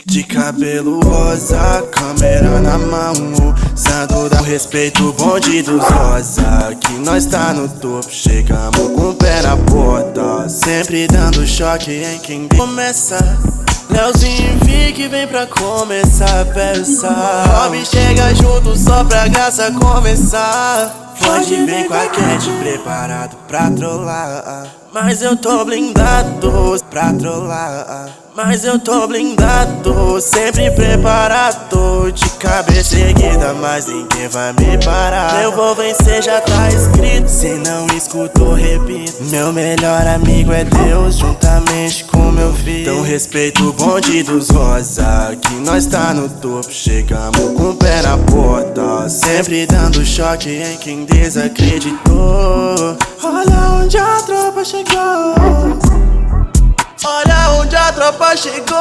De cabelo rosa, câmera na mão, usando o respeito, o bonde dos rosa. Que nós tá no topo, chegamos com o pé na porta, sempre dando choque em quem começa. Leozinho e Vic vem pra começar a peça. Rob chega junto só pra graça começar. Foge vem com a Cat preparado pra trollar, mas eu tô blindado pra trollar. Mas eu tô blindado, sempre preparado. De cabeça erguida, mas ninguém vai me parar. Eu vou vencer, já tá escrito. Se não escutou, repito. Meu melhor amigo é Deus, juntamente com meu filho. Então respeito o bonde dos rosa, que nós tá no topo, chegamos com o pé na porta, sempre dando choque em quem desacreditou. Olha onde a tropa chegou, olha onde a tropa chegou.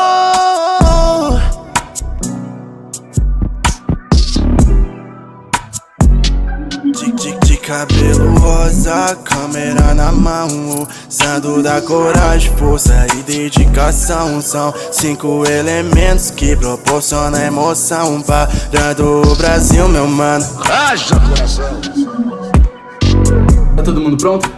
De cabelo rosa, câmera na mão, usando da coragem, força e dedicação. São 5 elementos que proporcionam emoção, parando o Brasil, meu mano. Haja coração. Tá todo mundo pronto?